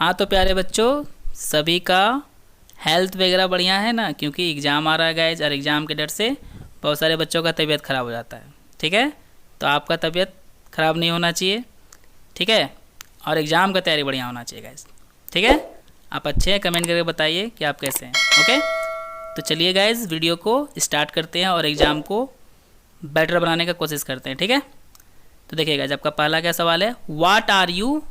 हाँ तो प्यारे बच्चों, सभी का हेल्थ वगैरह बढ़िया है ना, क्योंकि एग्ज़ाम आ रहा है गाइज, और एग्ज़ाम के डर से बहुत सारे बच्चों का तबीयत ख़राब हो जाता है। ठीक है, तो आपका तबीयत ख़राब नहीं होना चाहिए। ठीक है, और एग्ज़ाम का तैयारी बढ़िया होना चाहिए गाइज। ठीक है, आप अच्छे हैं, कमेंट करके बताइए कि आप कैसे हैं। ओके, तो चलिए गाइज वीडियो को स्टार्ट करते हैं और एग्ज़ाम को बेटर बनाने का कोशिश करते हैं। ठीक है, तो देखिए गाइज, आपका पहला क्या सवाल है, व्हाट आर यू।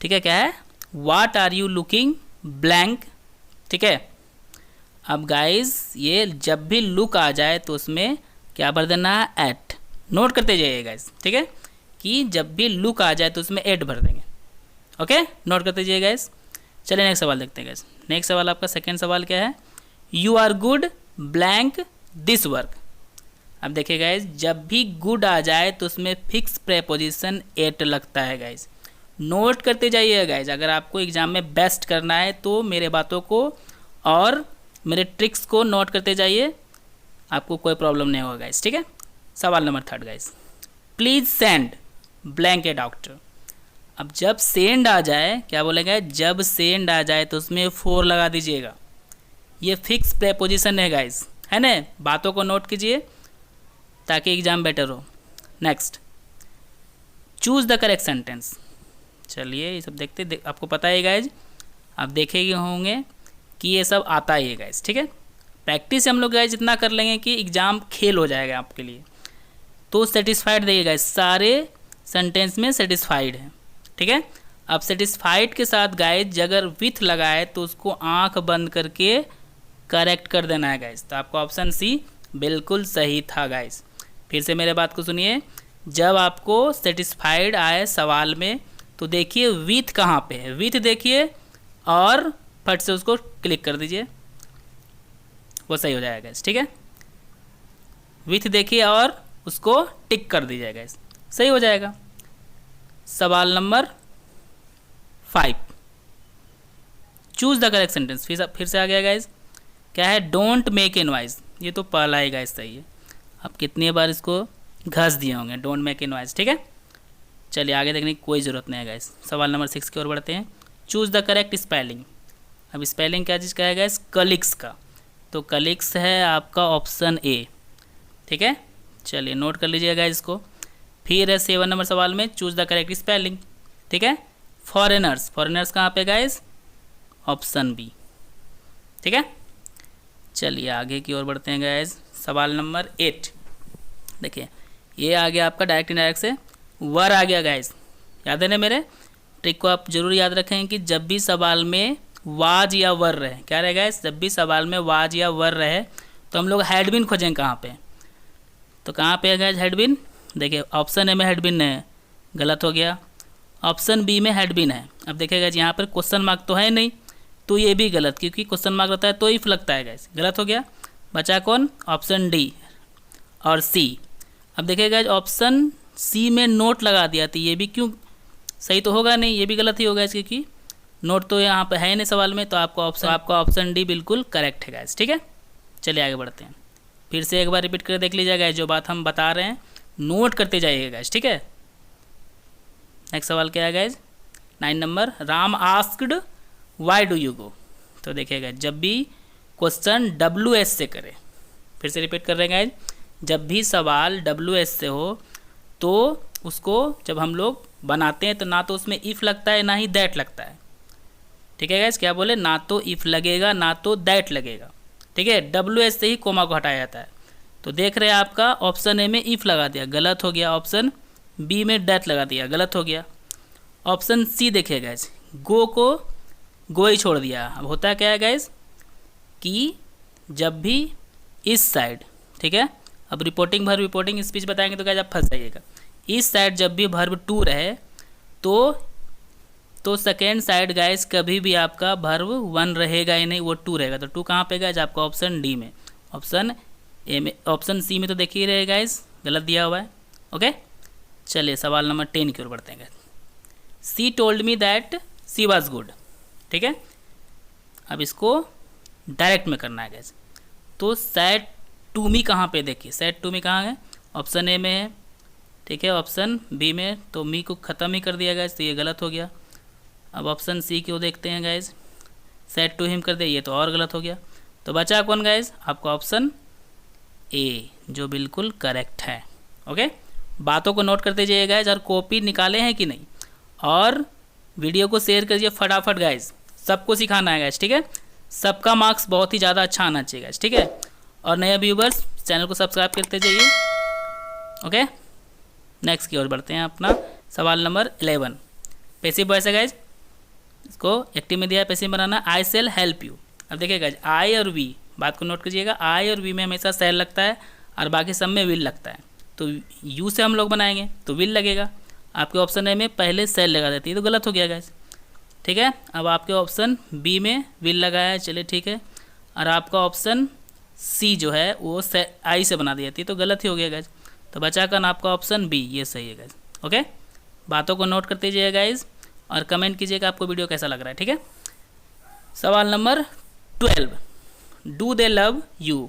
ठीक है, क्या है, what are you looking blank. ठीक है, अब गाइज ये जब भी लुक आ जाए तो उसमें क्या भर देना है, एट। नोट करते जाइए गाइज, ठीक है, कि जब भी लुक आ जाए तो उसमें एट भर देंगे। ओके, नोट करते जाइए गाइज। चलिए नेक्स्ट सवाल देखते हैं गाइज। नेक्स्ट सवाल आपका सेकेंड सवाल क्या है, you are good blank this work. अब देखिए गाइज, जब भी गुड आ जाए तो उसमें फिक्स प्रेपोजिशन एट लगता है गाइज। नोट करते जाइए गाइज, अगर आपको एग्जाम में बेस्ट करना है तो मेरे बातों को और मेरे ट्रिक्स को नोट करते जाइए, आपको कोई प्रॉब्लम नहीं होगा गाइज। ठीक है, सवाल number third guys, please send blank A doctor. अब जब सेंड आ जाए, क्या बोलेगा, जब सेंड आ जाए तो उसमें 4 लगा दीजिएगा। ये फिक्स प्रेपोजिशन है गाइज, है ना, बातों को नोट कीजिए ताकि एग्जाम बेटर हो। Next, choose the correct sentence. चलिए ये सब देखते आपको पता है गाइज, आप देखेंगे होंगे कि ये सब आता ही है गाइज। ठीक है, प्रैक्टिस हम लोग गाइज इतना कर लेंगे कि एग्ज़ाम खेल हो जाएगा आपके लिए। तो सेटिस्फाइड देखिए गाइज, सारे सेंटेंस में सेटिस्फाइड है। ठीक है, अब सेटिस्फाइड के साथ गाइज अगर विथ लगाए तो उसको आंख बंद करके करेक्ट कर देना है गाइज। तो आपका ऑप्शन सी बिल्कुल सही था गाइज। फिर से मेरे बात को सुनिए, जब आपको सेटिस्फाइड आए सवाल में तो देखिए विथ कहाँ पे है, विथ देखिए और फट से उसको क्लिक कर दीजिए, वो सही हो जाएगा। ठीक है, विथ देखिए और उसको टिक कर दीजिएगा, सही हो जाएगा। सवाल number 5, choose the correct sentence. फिर से आ गया गाइज, क्या है, डोंट मेक ए नॉइज। ये तो पहला ही गाइज सही है, आप कितनी बार इसको घस दिए होंगे, डोंट मेक ए नॉइज। ठीक है, चलिए आगे देखने की कोई ज़रूरत नहीं है गाइस। सवाल नंबर 6 की ओर बढ़ते हैं, चूज़ द करेक्ट स्पेलिंग। अब स्पेलिंग क्या चीज़ का है गाइस, कलिक्स का। तो कलिक्स है आपका ऑप्शन ए। ठीक है, चलिए नोट कर लीजिएगा गाइस इसको। फिर है 7 नंबर सवाल में, चूज़ द करेक्ट स्पेलिंग। ठीक है, फॉरेनर्स, फॉरेनर्स कहाँ पे गाइस, ऑप्शन बी। ठीक है, चलिए आगे की ओर बढ़ते हैं गाइस। सवाल नंबर 8 देखिए, ये आ गया आपका डायरेक्ट इनडायरेक्ट से वर आ गया गाइस। याद है ना, मेरे ट्रिक को आप जरूर याद रखें कि जब भी सवाल में वाज या वर रहे, क्या रहे गाइस, जब भी सवाल में वाज या वर रहे तो हम लोग हेडबिन खोजें कहाँ पे। तो कहाँ पे है गाइस हेडबिन, देखिए ऑप्शन ए में हेडबिन है, गलत हो गया। ऑप्शन बी में हेडबिन है। अब देखिए गाइस यहाँ पर क्वेश्चन मार्क तो है नहीं, तो ये भी गलत, क्योंकि क्वेश्चन मार्क रहता है तो इफ लगता है गाइस, गलत हो गया। बचा कौन, ऑप्शन डी और सी। अब देखिए गाइस ऑप्शन सी में नोट लगा दिया, तो ये भी क्यों सही तो होगा नहीं, ये भी गलत ही होगा इसकी, क्योंकि नोट तो यहाँ पे है नहीं सवाल में। तो आपका ऑप्शन डी बिल्कुल करेक्ट है गाइस। ठीक है, चलिए आगे बढ़ते हैं। फिर से एक बार रिपीट कर देख लीजिएगा गाइस, जो बात हम बता रहे हैं नोट करते जाइएगा गाइस। ठीक है, नेक्स्ट सवाल क्या है guys, 9 number, Ram asked why do you go. तो देखिएगा, जब भी क्वेश्चन WS से करे, फिर से रिपीट कर रहे हैं गाइस, जब भी सवाल WS से हो तो उसको जब हम लोग बनाते हैं तो ना तो उसमें इफ़ लगता है ना ही दैट लगता है। ठीक है गाइस, क्या बोले, ना तो इफ़ लगेगा ना तो दैट लगेगा। ठीक है, WS से ही कोमा को हटाया जाता है। तो देख रहे हैं आपका ऑप्शन ए में इफ़ लगा दिया, गलत हो गया। ऑप्शन बी में दैट लगा दिया, गलत हो गया। ऑप्शन सी देखिए गाइस, गो को गो ही छोड़ दिया। अब होता क्या है गाइस कि जब भी इस साइड, ठीक है, अब रिपोर्टिंग भर्ब रिपोर्टिंग स्पीच बताएंगे तो गाइस आप फंस जाइएगा। इस साइड जब भी भर्ब टू रहे तो सेकेंड साइड गाइस कभी भी आपका भर्ब 1 रहेगा ही नहीं, वो 2 रहेगा। तो 2 कहाँ पे गाइस, आपका ऑप्शन डी में। ऑप्शन ए में, ऑप्शन सी में तो देखिए रहे गाइस, गलत दिया हुआ है। ओके, चलिए सवाल नंबर 10 की ओर बढ़ते हैं। She told me that she was good. ठीक है, अब इसको डायरेक्ट में करना है गाइस। तो सैड टू मी कहाँ पे, देखिए सैड टू मी कहाँ है, ऑप्शन ए में है। ठीक है, ऑप्शन बी में तो मी को ख़त्म ही कर दिया गया, तो ये गलत हो गया। अब ऑप्शन सी क्यों देखते हैं गाइज, सेड टू हिम कर दे, ये तो और गलत हो गया। तो बचा कौन गाइज, आपका ऑप्शन ए जो बिल्कुल करेक्ट है। ओके, बातों को नोट करते जाइए गाइज, और कॉपी निकाले हैं कि नहीं, और वीडियो को शेयर करिए फटाफट गाइज, सबको सिखाना है गाइज, ठीक है। सबका मार्क्स बहुत ही ज़्यादा अच्छा आना चाहिए गाइज, ठीक है। और नए व्यूवर्स चैनल को सब्सक्राइब करते जाइए। ओके, नेक्स्ट की ओर बढ़ते हैं। अपना सवाल नंबर 11 पैसिव वॉइस है गाइज, इसको एक्टिव में दिया है पैसिव बनाना। I shall help you. अब देखिए गाइज, आई और वी, बात को नोट कीजिएगा, आई और वी में हमेशा सेल लगता है और बाकी सब में विल लगता है। तो यू से हम लोग बनाएंगे तो विल लगेगा। आपके ऑप्शन ए में पहले सेल लगा देती है तो गलत हो गया गाइज, ठीक है। अब आपके ऑप्शन बी में विल लगाया है, चलिए ठीक है। और आपका ऑप्शन सी जो है वो आई से बना दी जाती है तो गलत ही हो गया गाइज। तो बचा कर आपका ऑप्शन बी, ये सही है गाइज। ओके, बातों को नोट करते जाइए गाइज और कमेंट कीजिएगा आपको वीडियो कैसा लग रहा है, ठीक है। सवाल number 12, do they love you.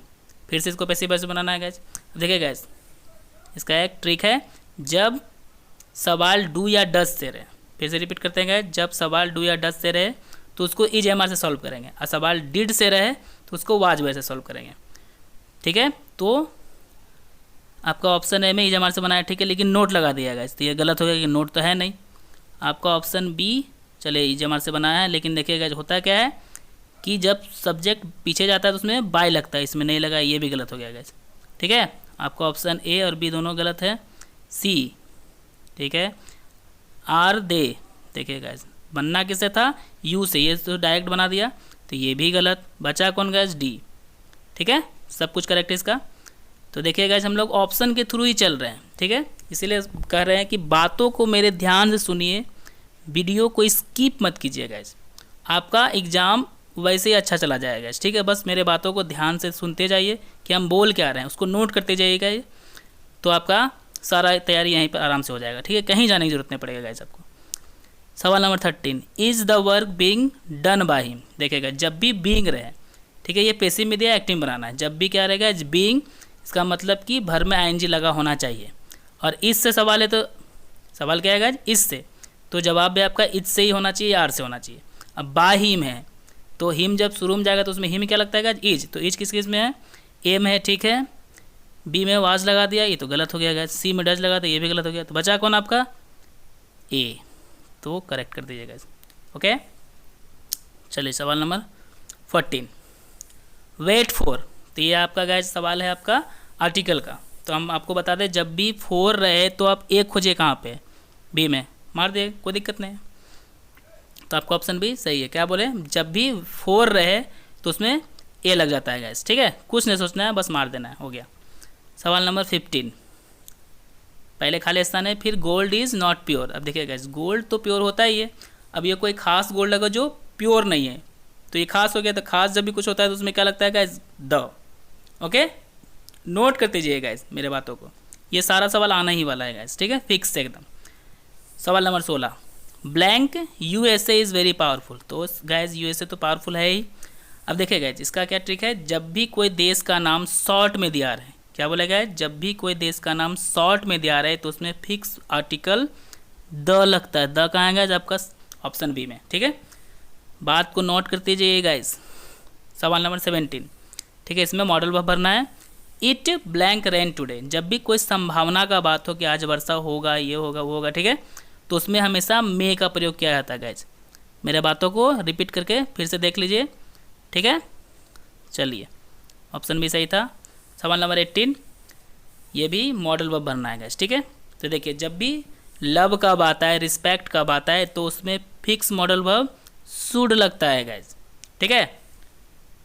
फिर से इसको पैसिव वॉइस बनाना है गाइज। देखिए गाइज, इसका एक ट्रिक है, जब सवाल डू या डस से रहे, फिर से रिपीट करते हैं गाइज, जब सवाल डू या डस से रहे तो उसको इज एम आर से सॉल्व करेंगे, और सवाल डिड से रहे तो उसको वाज वे से सॉल्व करेंगे, ठीक है। तो आपका ऑप्शन ए में इज एम आर से बनाया, ठीक है, लेकिन नोट लगा दिया गाइज, तो ये गलत हो गया कि नोट तो है नहीं। आपका ऑप्शन बी, चले इज एम आर से बनाया है, लेकिन देखिए गाइज होता क्या है कि जब सब्जेक्ट पीछे जाता है तो उसमें बाय लगता है, इसमें नहीं लगा, ये भी गलत हो गया गाइज, ठीक है। आपका ऑप्शन ए और बी दोनों गलत है। सी, ठीक है, आर दे, देखिए गाइज बनना किससे था, यू से, ये तो डायरेक्ट बना दिया तो ये भी गलत। बचा कौन गाइज, डी, ठीक है, सब कुछ करेक्ट है इसका। तो देखिए गाइज हम लोग ऑप्शन के थ्रू ही चल रहे हैं, ठीक है, इसीलिए कह रहे हैं कि बातों को मेरे ध्यान से सुनिए, वीडियो को स्किप मत कीजिए गाइज, आपका एग्ज़ाम वैसे ही अच्छा चला जाएगा, ठीक है। बस मेरे बातों को ध्यान से सुनते जाइए कि हम बोल क्या रहे हैं, उसको नोट करते जाइएगा, तो आपका सारा तैयारी यहीं पर आराम से हो जाएगा, ठीक है, कहीं जाने की जरूरत नहीं पड़ेगा गाइज आपको। सवाल number 13, is the work being done by him. देखिएगा जब भी बीइंग रहे, ठीक है, ये पैसिव में दिया, एक्टिव बनाना है, जब भी क्या रहेगा बीइंग, इसका मतलब कि भर में आईएनजी लगा होना चाहिए। और इससे सवाल है तो सवाल क्या है गाइज, इससे, तो जवाब भी आपका इज से ही होना चाहिए, आर से होना चाहिए। अब बाय हिम है तो हिम जब शुरू में जाएगा तो उसमें हिम क्या लगता है गाइज, इज, तो इज किस में है, ए में है, ठीक है। बी में वाज लगा दिया, ये तो गलत हो गया गाइज। सी में डज लगा दिया, ये भी गलत हो गया। तो बचा कौन आपका, ए, तो करेक्ट कर दीजिएगा। ओके, चलिए सवाल नंबर 14, वेट फॉर। तो ये आपका गाइज सवाल है आपका आर्टिकल का। तो हम आपको बता दें, जब भी फोर रहे तो आप एक खोजिए कहाँ पे, बी में, मार दे, कोई दिक्कत नहीं है। तो आपका ऑप्शन भी सही है। क्या बोले, जब भी फोर रहे तो उसमें ए लग जाता है गाइज, ठीक है, कुछ नहीं सोचना है, बस मार देना है, हो गया। सवाल नंबर 15, पहले खाली स्थान है, फिर गोल्ड इज़ नॉट प्योर। अब देखिए गाइज, गोल्ड तो प्योर होता ही है, अब ये कोई खास गोल्ड लगा जो प्योर नहीं है, तो ये खास हो गया। तो खास जब भी कुछ होता है तो उसमें क्या लगता है गाइज, द। ओके, नोट करते जाइए गाइज मेरे बातों को, ये सारा सवाल आना ही वाला है गाइज, ठीक है, फिक्स है एकदम। सवाल number 16, blank USA is very powerful. तो गाइज यूएसए तो पावरफुल है ही। अब देखिए गाइज इसका क्या ट्रिक है, जब भी कोई देश का नाम शॉर्ट में दिया रहे, क्या बोलेगा है, जब भी कोई देश का नाम शॉर्ट में दिया रहे तो उसमें फिक्स आर्टिकल द लगता है। द कहाँ है गाइज, आपका ऑप्शन बी में, ठीक है। बात को नोट करते जाइए गाइज। सवाल नंबर 17, ठीक है, इसमें मॉडल वर्ब भरना है। It blank rain today. जब भी कोई संभावना का बात हो कि आज वर्षा होगा, ये होगा, वो होगा, ठीक है, तो उसमें हमेशा मे का प्रयोग किया जाता है गाइज। मेरे बातों को रिपीट करके फिर से देख लीजिए, ठीक है। चलिए, ऑप्शन भी सही था। सवाल नंबर 18, ये भी मॉडल वर्ब भरना है गाइज, ठीक है। तो देखिए जब भी लव का बात है, रिस्पेक्ट का बात है, तो उसमें फिक्स मॉडल वर्ब शुड लगता है गाइज, ठीक है।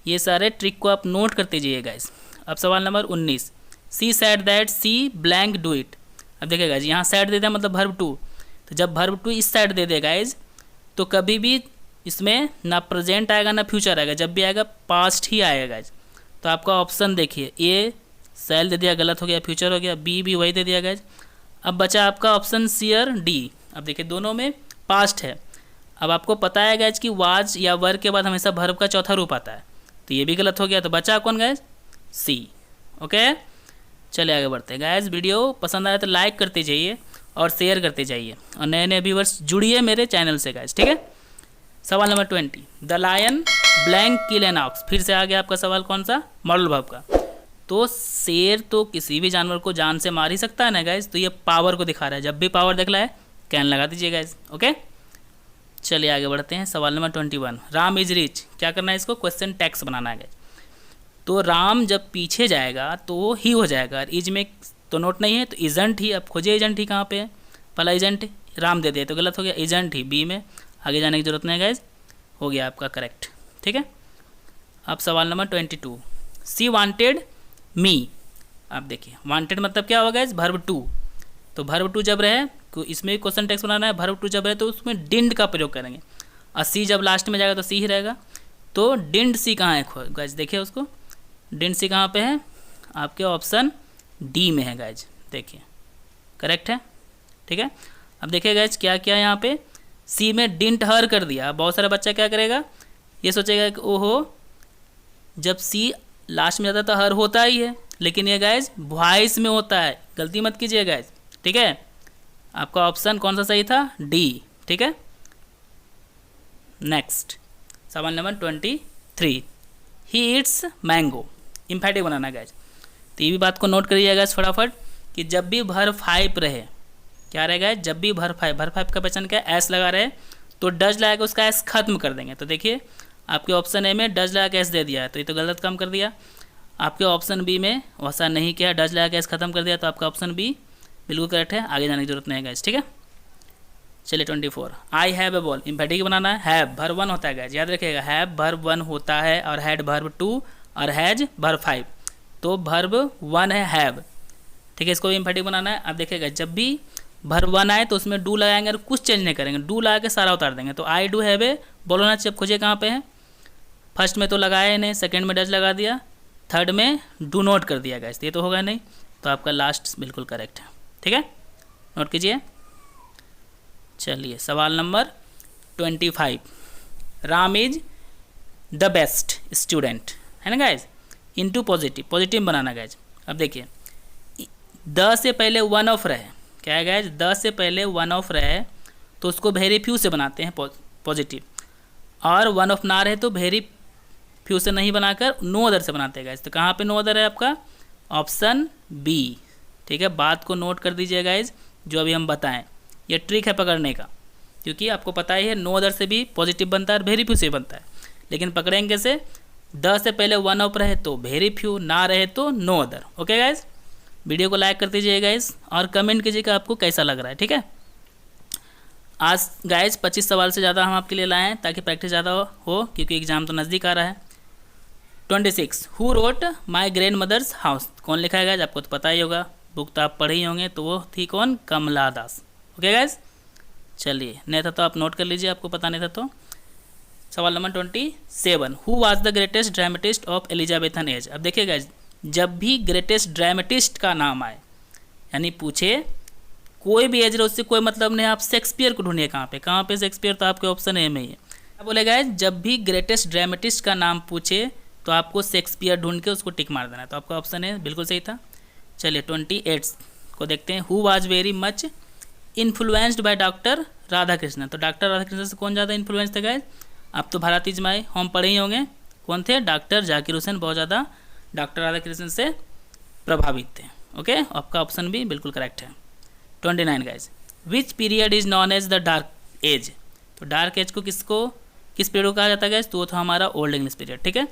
ये सारे ट्रिक को आप नोट करते जाइए गाइज। अब सवाल number 19, she said that she blank do it. अब देखिए गाइज यहाँ सैड दे दिया मतलब वर्ब टू, तो जब वर्ब टू इस साइड दे दे गाइज तो कभी भी इसमें ना प्रेजेंट आएगा ना फ्यूचर आएगा, जब भी आएगा पास्ट ही आएगा गाइज। तो आपका ऑप्शन देखिए, ए सेल दे दिया, गलत हो गया, फ्यूचर हो गया, बी भी वही दे दिया गाइज। अब बचा आपका ऑप्शन सी और डी। अब देखिए दोनों में पास्ट है। अब आपको पता है गाइज कि वाज या वर के बाद हमेशा वर्ब का चौथा रूप आता है, तो ये भी गलत हो गया। तो बचा कौन गाइज, सी। ओके, चलिए आगे बढ़ते हैं गाइज। वीडियो पसंद आया तो लाइक करते जाइए और शेयर करते जाइए, और नए नए व्यूवर्स जुड़िए मेरे चैनल से गाइज, ठीक है। सवाल number 20, the lion blank kill an ox. फिर से आ गया आपका सवाल कौन सा, मॉडल वर्ब का। तो शेर तो किसी भी जानवर को जान से मार ही सकता है ना गाइज, तो ये पावर को दिखा रहा है। जब भी पावर दिख रहा है कैन लगा दीजिए गाइज। ओके, चलिए आगे बढ़ते हैं। सवाल नंबर 21, राम इज रिच। क्या करना है इसको, क्वेश्चन टैक्स बनाना है गाइज। तो राम जब पीछे जाएगा तो ही हो जाएगा, इज में तो नोट नहीं है तो इजेंट ही। अब खोजिए इजेंट ही कहाँ पे है, पहला इजेंट राम दे दिया तो गलत हो गया, इजेंट ही बी में, आगे जाने की जरूरत नहीं गाइज, हो गया आपका करेक्ट। ठीक है, अब सवाल नंबर 22, सी वांटेड मी। आप देखिए वांटेड मतलब क्या होगा गाइज, वर्ब टू। तो वर्ब टू जब रहे, इसमें भी क्वेश्चन टेक्स्ट बनाना है, वर्ब टू जब रहे तो उसमें डिंड का प्रयोग करेंगे, और सी जब लास्ट में जाएगा तो सी ही रहेगा। तो डिंड सी कहाँ है गाइज, देखिए उसको, डिंड सी कहाँ पे है, आपके ऑप्शन डी में है गाइज, देखिए करेक्ट है। ठीक है, अब देखिए गाइज क्या क्या यहाँ पे, सी में डिंट हर कर दिया। बहुत सारा बच्चा क्या करेगा, ये सोचेगा कि ओहो जब सी लास्ट में जाता तो हर होता ही है, लेकिन ये गाइज वॉइस में होता है, गलती मत कीजिए गाइज। ठीक है, आपका ऑप्शन कौन सा सही था, डी। ठीक है, नेक्स्ट सवाल number 23, he eats mango. Emphatic banana guys, तो ये भी बात को नोट करिएगा फटाफट कि जब भी भर 5 रहे, क्या रहेगा, जब भी भर 5 का पहचान क्या है, एस लगा रहे तो डज लगा के उसका एस खत्म कर देंगे। तो देखिए आपके ऑप्शन ए में डज लगा के एस दे दिया है, तो ये तो गलत काम कर दिया। आपके ऑप्शन बी में वैसा नहीं किया, डज लगा के एस खत्म कर दिया, तो आपका ऑप्शन बी बिल्कुल करेक्ट है, आगे जाने की जरूरत नहीं है गाइज। ठीक है, चलिए 24, I have a ball. Emphatic बनाना है, हैव वर्ब 1 होता है गाइज, याद रखिएगा, हैव वर्ब 1 होता है, और हैड वर्ब 2 और हैज वर्ब 5, तो वर्ब 1 है हैव। ठीक है, इसको भी इम्फेटिक बनाना है। अब देखिएगा जब भी वर्ब 1 आए तो उसमें डू लगाएंगे और कुछ चेंज नहीं करेंगे, डू लगा के सारा उतार देंगे। तो I do have a ball होना चाहिए, खोजिए कहाँ पे है, फर्स्ट में तो लगाया ही नहीं, सेकेंड में डज लगा दिया, थर्ड में डू नोट कर दिया गाइस, ये तो होगा नहीं, तो आपका लास्ट बिल्कुल करेक्ट है। ठीक है, नोट कीजिए। चलिए सवाल number 25, Ram is the best student, है ना गाइज, इनटू पॉजिटिव बनाना गाइज। अब देखिए द से पहले वन ऑफ रहे, क्या है गाइज, द से पहले वन ऑफ रहे तो उसको वेरी फ्यू से बनाते हैं पॉजिटिव, और वन ऑफ ना रहे तो वेरी फ्यू से नहीं बनाकर नो अदर से बनाते हैं गाइज। तो कहाँ पे नो अदर है आपका, ऑप्शन बी। ठीक है, बात को नोट कर दीजिए गाइज, जो अभी हम बताएं, ये ट्रिक है पकड़ने का, क्योंकि आपको पता ही है नो अदर से भी पॉजिटिव बनता है और वेरी फ्यू से बनता है, लेकिन पकड़ेंगे कैसे, द से पहले वन ऑफ रहे तो वेरी फ्यू, ना रहे तो no other. Okay guys, video को लाइक कर दीजिए गाइज, और कमेंट कीजिएगा आपको कैसा लग रहा है। ठीक है, आज गाइज 25 सवाल से ज़्यादा हम आपके लिए लाए हैं ताकि प्रैक्टिस ज़्यादा हो, क्योंकि एग्जाम तो नज़दीक आ रहा है। 26, who wrote my grand mother's house. कौन लिखा है गाइज, आपको तो पता ही होगा, बुक तो आप पढ़े ही होंगे, तो वो थी कौन, कमला दास। ओके गाइज, चलिए नहीं था तो आप नोट कर लीजिए, आपको पता नहीं था तो। सवाल number 27, who was the greatest dramatist of Elizabethan age. अब देखिए गाइज, जब भी ग्रेटेस्ट ड्रामेटिस्ट का नाम आए, यानी पूछे कोई भी एज रहे उससे कोई मतलब नहीं, आप शेक्सपियर को ढूंढिए कहाँ पे शेक्सपियर, तो आपके ऑप्शन ए में ही है। क्या बोले गाइज, जब भी ग्रेटेस्ट ड्रामेटिस्ट का नाम पूछे तो आपको शेक्सपियर ढूंढ के उसको टिक मार देना है, तो आपका ऑप्शन ए बिल्कुल सही था। चलिए 28 को देखते हैं, who was very much influenced by doctor Radha Krishnan. तो डॉक्टर राधा कृष्णन से कौन ज़्यादा इन्फ्लुएंस थे गाइज, आप तो भारत इज माई होम पढ़े ही होंगे, कौन थे, डॉक्टर जाकिर हुसैन बहुत ज़्यादा डॉक्टर राधा कृष्णन से प्रभावित थे। ओके, आपका ऑप्शन भी बिल्कुल करेक्ट है। 29 guys, which period is known as the dark age. तो डार्क एज को किस पीरियड को कहा जाता है गाइज, तो वो था हमारा ओल्ड इंग्लिश पीरियड। ठीक है,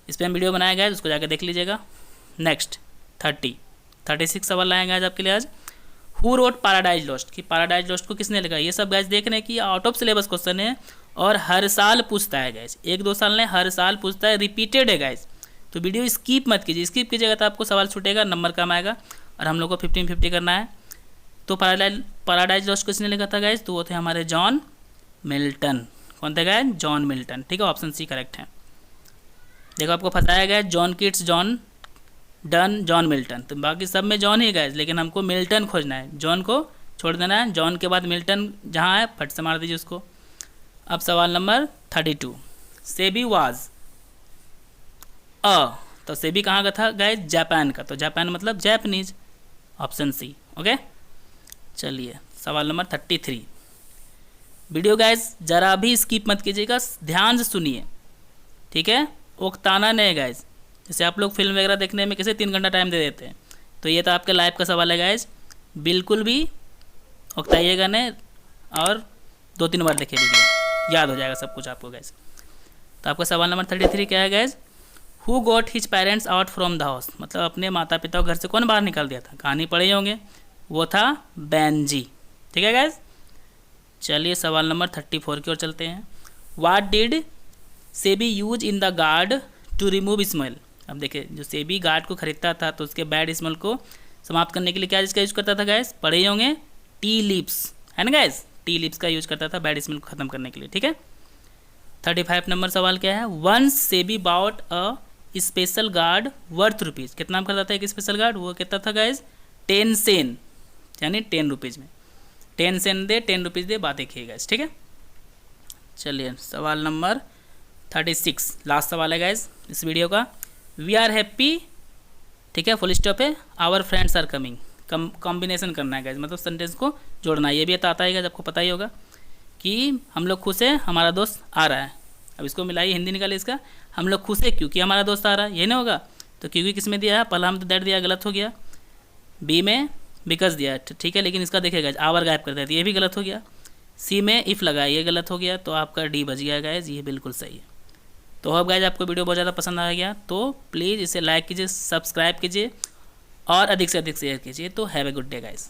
इस पर हम वीडियो बनाया गया, उसको जाकर देख लीजिएगा। नेक्स्ट 36 सवाल लाए गाइज आपके लिए आज। हु रोट पैराडाइज लॉस्ट, कि पैराडाइज लॉस्ट को किसने लिखा, ये सब गाइज देख रहे हैं कि आउट ऑफ सिलेबस क्वेश्चन है और हर साल पूछता है गाइज, 1-2 साल नहीं, हर साल पूछता है, रिपीटेड है गाइज। तो वीडियो स्किप मत कीजिए, स्किप कीजिएगा तो आपको सवाल छूटेगा, नंबर कम आएगा, और हम लोग को 15-50 करना है। तो पैराडाइज लॉस्ट किसने लिखा था गाइज, तो वो थे हमारे जॉन मिल्टन। कौन थे गाइज, जॉन मिल्टन। ठीक है, ऑप्शन सी करेक्ट है। देखो आपको फंसाया गया, John Keats, John Donne, John Milton, तो बाकी सब में जॉन ही गाइज, लेकिन हमको मिल्टन खोजना है, जॉन को छोड़ देना है, जॉन के बाद मिल्टन जहाँ है फट से मार दीजिए उसको। अब सवाल नंबर 32, सेबी वाज तो सेबी कहाँ का था गाइज, जापान का, तो जापान मतलब जैपनीज, ऑप्शन सी। ओके, चलिए सवाल नंबर 33, वीडियो गाइज ज़रा भी स्किप मत कीजिएगा, ध्यान से सुनिए, ठीक है। उकताना नहीं गाइज, जैसे आप लोग फिल्म वगैरह देखने में कैसे 3 घंटा टाइम दे देते हैं, तो ये तो आपके लाइफ का सवाल है गाइज, बिल्कुल भी उकताइएगा नहीं और 2-3 बार देखिए वीडियो, याद हो जाएगा सब कुछ आपको गाइज। तो आपका सवाल नंबर 33 क्या है guys, who got his parents out from the house, मतलब अपने माता पिता को घर से कौन बाहर निकाल दिया था, कहानी पढ़े होंगे, वो था बेंजी, ठीक है गाइज। चलिए सवाल नंबर 34 की ओर चलते हैं। What did Sabi use in the gourd to remove smell, अब देखिए जो सेबी गार्ड को खरीदता था तो उसके बैड स्मेल को समाप्त करने के लिए क्या इसका यूज करता था गाइस, पढ़े होंगे टी लिप्स, है ना गाइस, टी लिप्स का यूज करता था बैड स्मेल को खत्म करने के लिए, ठीक है। 35 नंबर सवाल क्या है, once Sabi bought a special gourd worth rupees, कितना करता था एक स्पेशल गार्ड, वो कितना था गाइस 10 सेन, यानी 10 रुपीज़ में, 10 सेन दे 10 रुपीज़ दे, बात देखिए गाइस, ठीक है। चलिए सवाल नंबर 36 लास्ट सवाल है गाइस इस वीडियो का, वी आर हैप्पी, ठीक है, फुल स्टॉप है, our friends are coming, combination करना है गाइस, मतलब सेंटेंस को जोड़ना है, ये भी आता है गाइस, आपको पता ही होगा कि हम लोग खुश हैं हमारा दोस्त आ रहा है, अब इसको मिलाइए हिंदी निकालिए इसका, हम लोग खुश है क्योंकि हमारा दोस्त आ रहा है, ये नहीं होगा, तो क्योंकि किस में दिया है, पहला हम तो दैट दिया, गलत हो गया, बी में बिकॉज दिया, ठीक है, लेकिन इसका देखिएगा आवर गायब कर देते, ये भी गलत हो गया, सी में इफ़ लगाया, ये गलत हो गया, तो आपका डी बच गया गाइज, ये बिल्कुल सही है। तो अब गाइज आपको वीडियो बहुत ज़्यादा पसंद आ गया तो प्लीज़ इसे लाइक कीजिए, सब्सक्राइब कीजिए और अधिक से अधिक शेयर कीजिए। तो have a good day guys.